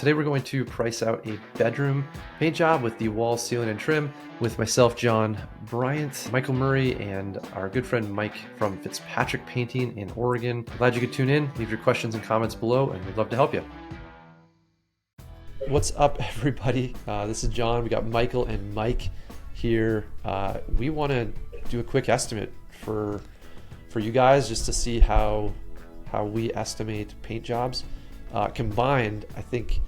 Today we're going to price out a bedroom paint job with the wall, ceiling, and trim with myself, Jon Bryant Michael Murray, and our good friend Mike from Fitzpatrick Painting in Oregon. Glad you could tune in. Leave your questions and comments below, and we'd love to help you. What's up, everybody? This is Jon. We got Michael and Mike here. We want to do a quick estimate for you guys just to see how we estimate paint jobs. Combined, I think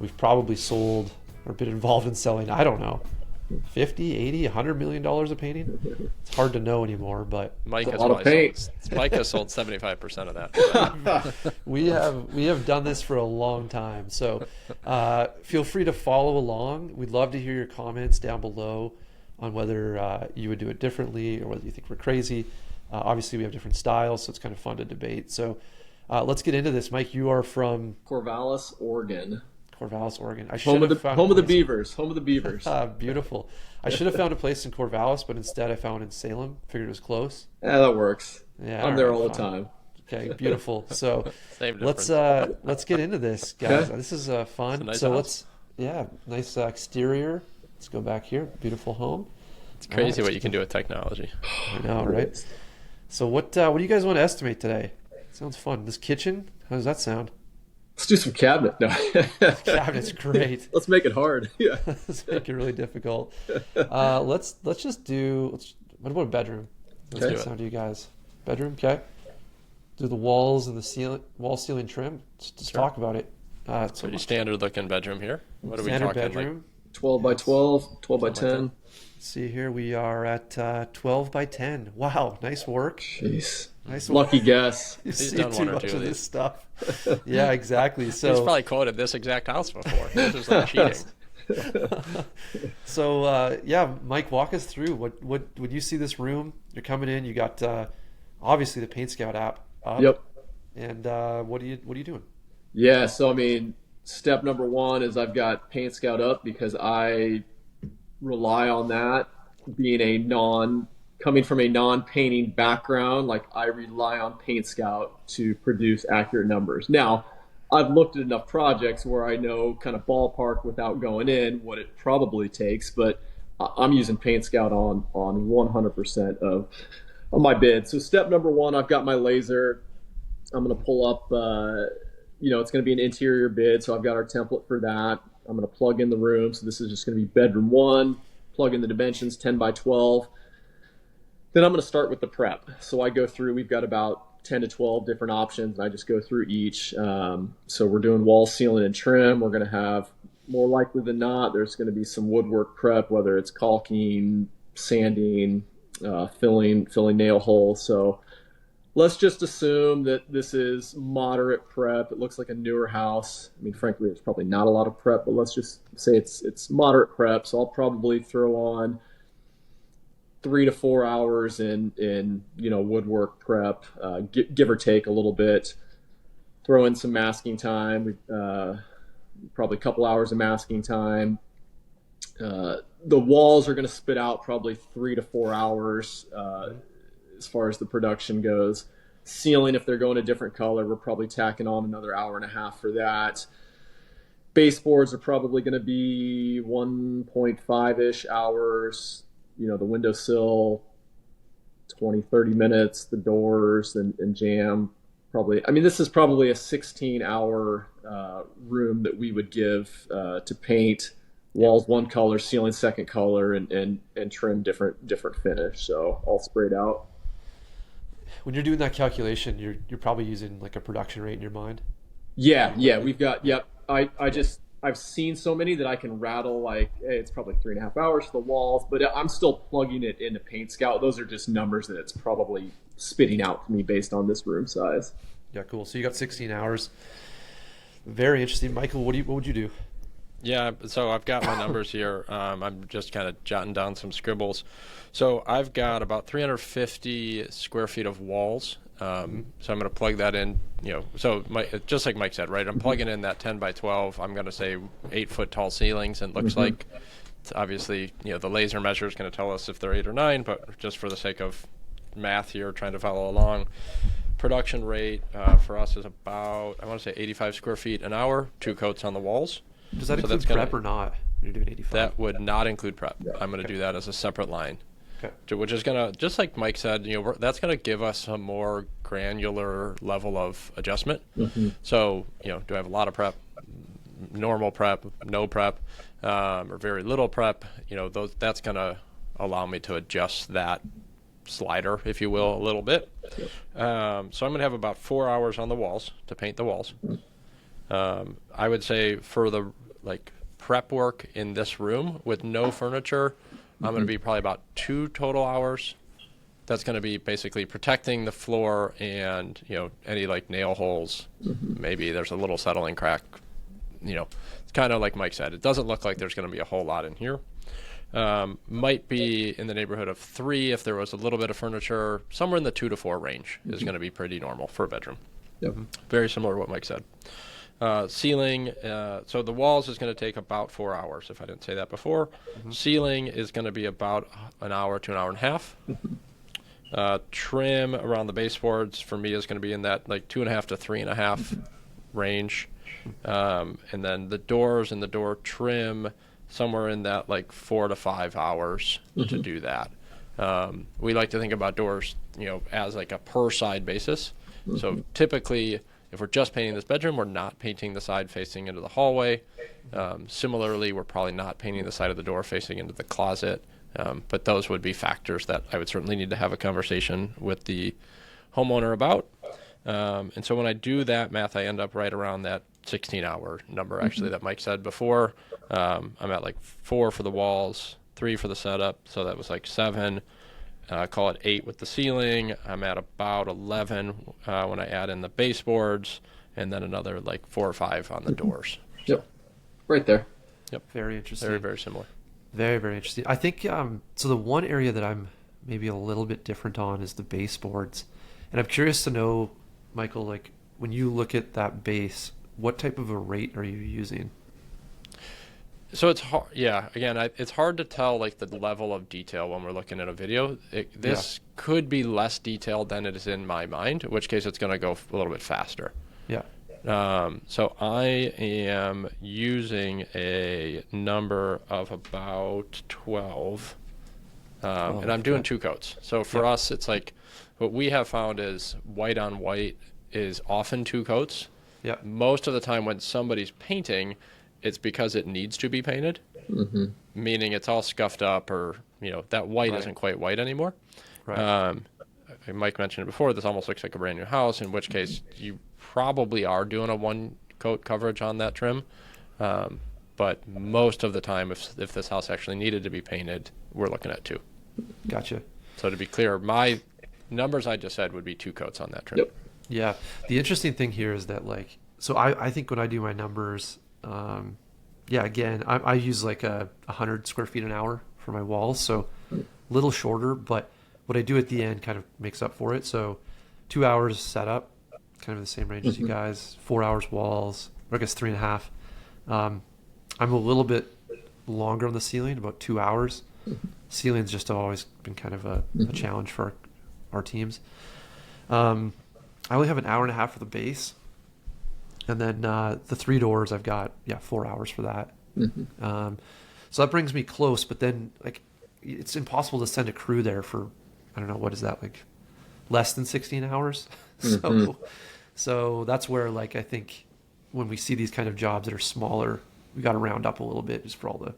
we've probably sold or been involved in selling, I don't know, 50, 80, $100 million of painting. It's hard to know anymore, but Mike has sold 75% of that. we have done this for a long time. So feel free to follow along. We'd love to hear your comments down below on whether you would do it differently or whether you think we're crazy. Obviously, we have different styles, so it's kind of fun to debate. So let's get into this. Mike, you are from Corvallis, Oregon. Corvallis, Oregon. Home of the Beavers. Beautiful. I should have found a place in Corvallis, but instead I found in Salem. Figured it was close. Yeah, that works. Yeah, I'm there all the time. Okay, beautiful. So let's get into this, guys. Okay. This is fun. Nice so house. nice exterior. Let's go back here. Beautiful home. It's crazy what you can do with technology. I know, right? So what do you guys want to estimate today? Sounds fun. This kitchen, how does that sound? Let's do some cabinet. No. Cabinet's great. Let's make it hard. Yeah. Let's make it really difficult. Let's just do. What about a bedroom? Let's Okay. get sound to you guys. Bedroom, okay. Do the walls and the ceiling trim. Just Sure. talk about it. Pretty standard looking bedroom here. What are we Standard talking bedroom. 12 by 12, 12 by 10. See here, we are at 12 by 10. Wow, nice work. Jeez. Nice Lucky guess. You He's see done too one or much two of of this these. stuff. Yeah, exactly. He's So probably quoted this exact house before. This is like cheating. So Mike, walk us through what when you see this room. You're coming in. You got obviously the PaintScout app up. Yep. And what are you doing? Yeah, so I mean, step number one is I've got PaintScout up because I rely on that. Coming from a non-painting background, like I rely on PaintScout to produce accurate numbers. Now, I've looked at enough projects where I know kind of ballpark without going in what it probably takes, but I'm using PaintScout on 100% of my bid. So step number one, I've got my laser. I'm going to pull up, it's going to be an interior bid, so I've got our template for that. I'm going to plug in the room. So this is just going to be bedroom one, plug in the dimensions, 10 by 12. Then I'm going to start with the prep. So I go through, we've got about 10 to 12 different options, and I just go through each. So we're doing wall, ceiling, and trim. We're going to have, more likely than not, there's going to be some woodwork prep, whether it's caulking, sanding, filling nail holes. So let's just assume that this is moderate prep. It looks like a newer house. I mean, frankly, there's probably not a lot of prep, but let's just say it's moderate prep. So I'll probably throw on 3 to 4 hours in woodwork prep, give or take a little bit. Throw in some masking time, probably a couple hours of masking time. The walls are going to spit out probably 3 to 4 hours as far as the production goes. Ceiling, if they're going a different color, we're probably tacking on another hour and a half for that. Baseboards are probably going to be 1.5-ish hours. The windowsill, 20, 30 minutes, the doors and jam, probably. I mean, this is probably a 16-hour room that we would give to paint. Walls one color, ceiling second color, and trim different finish. So all sprayed out. When you're doing that calculation, you're probably using like a production rate in your mind. Yeah, we've got. Yep, I've seen so many that I can rattle like, hey, it's probably 3.5 hours for the walls, but I'm still plugging it into PaintScout. Those are just numbers that it's probably spitting out to me based on this room size. Yeah, cool. So you got 16 hours. Very interesting. Michael, what would you do? Yeah, so I've got my numbers here. I'm just kind of jotting down some scribbles. So I've got about 350 square feet of walls. So I'm going to plug that in, just like Mike said, right? I'm plugging in that 10 by 12. I'm going to say 8-foot tall ceilings, and it looks like it's obviously, the laser measure is going to tell us if they're 8 or 9, but just for the sake of math here, trying to follow along, production rate for us is about, I want to say 85 square feet an hour, 2 coats on the walls. Does that So include that's gonna- prep or not? You're doing 85. That would not include prep. Yeah. I'm going to do that as a separate line. Okay. Which is going to, just like Mike said, that's going to give us a more granular level of adjustment. So, do I have a lot of prep, normal prep, no prep, or very little prep? That's going to allow me to adjust that slider, if you will, a little bit. So I'm going to have about 4 hours on the walls to paint the walls. I would say for the prep work in this room with no furniture, I'm going to be probably about 2 total hours. That's going to be basically protecting the floor and, any nail holes. Maybe there's a little settling crack. It's kind of like Mike said, it doesn't look like there's going to be a whole lot in here. Might be in the neighborhood of 3 if there was a little bit of furniture. Somewhere in the 2 to 4 range is going to be pretty normal for a bedroom. Yep. Very similar to what Mike said. Ceiling, so the walls is going to take about 4 hours, if I didn't say that before. Ceiling is going to be about an hour to an hour and a half. Trim around the baseboards for me is going to be in that 2.5 to 3.5 range. And then the doors and the door trim somewhere in that 4 to 5 hours to do that. We like to think about doors, as a per side basis. So typically, if we're just painting this bedroom, we're not painting the side facing into the hallway. Similarly, we're probably not painting the side of the door facing into the closet. But those would be factors that I would certainly need to have a conversation with the homeowner about. And so when I do that math, I end up right around that 16-hour number, actually, that Mike said before. I'm at 4 for the walls, 3 for the setup, so that was 7. Call it 8 with the ceiling. I'm at about 11 when I add in the baseboards, and then another 4 or 5 on the doors. Yep. Right there. Yep. Very interesting. Very, very similar. Very, very interesting. I think, so the one area that I'm maybe a little bit different on is the baseboards. And I'm curious to know, Michael, when you look at that base, what type of a rate are you using? So it's hard. Yeah. Again, it's hard to tell the level of detail when we're looking at a video. This could be less detailed than it is in my mind, in which case it's going to go a little bit faster. Yeah. So I am using a number of about 12, and I'm doing 2 coats. So for us, it's what we have found is white on white is often 2 coats. Yeah. Most of the time when somebody's painting, it's because it needs to be painted, meaning it's all scuffed up or, that white isn't quite white anymore. Right. Mike mentioned it before, this almost looks like a brand new house, in which case you probably are doing a 1 coat coverage on that trim. But most of the time, if this house actually needed to be painted, we're looking at 2. Gotcha. So to be clear, my numbers I just said would be 2 coats on that trim. Yep. Yeah. The interesting thing here is that so I think when I do my numbers, again, I use 100 square feet an hour for my walls. So a little shorter, but what I do at the end kind of makes up for it. So 2 hours setup, kind of the same range as you guys, 4 hours walls, or I guess 3.5. I'm a little bit longer on the ceiling, about 2 hours. Ceiling's just always been kind of a challenge for our teams. I only have an hour and a half for the base. And then the 3 doors, I've got 4 hours for that. So that brings me close. But then it's impossible to send a crew there for, I don't know, what is that, less than 16 hours? So that's where I think when we see these kind of jobs that are smaller, we got to round up a little bit just for all the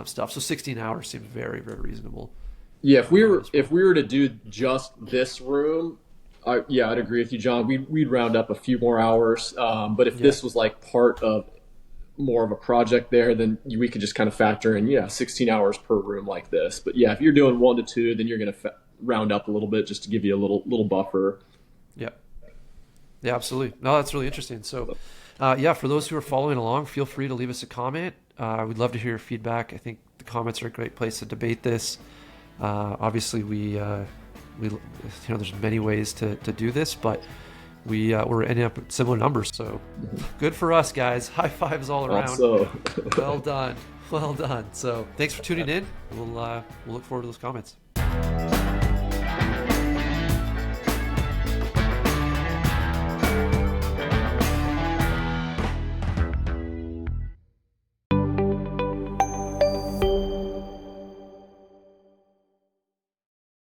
stuff. So 16 hours seems very, very reasonable. Yeah, if we were to do just this room, I'd agree with you, John. We'd round up a few more hours. But if this was part of more of a project there, then we could just kind of factor in 16 hours per room like this. But if you're doing 1 to 2, then you're going to round up a little bit just to give you a little buffer. Yeah, absolutely. No, that's really interesting. So, for those who are following along, feel free to leave us a comment. We'd love to hear your feedback. I think the comments are a great place to debate this. Obviously, we there's many ways to do this, but we're ending up with similar numbers. So good for us, guys. High fives all around. Also. Well done. So thanks for tuning in. We'll look forward to those comments.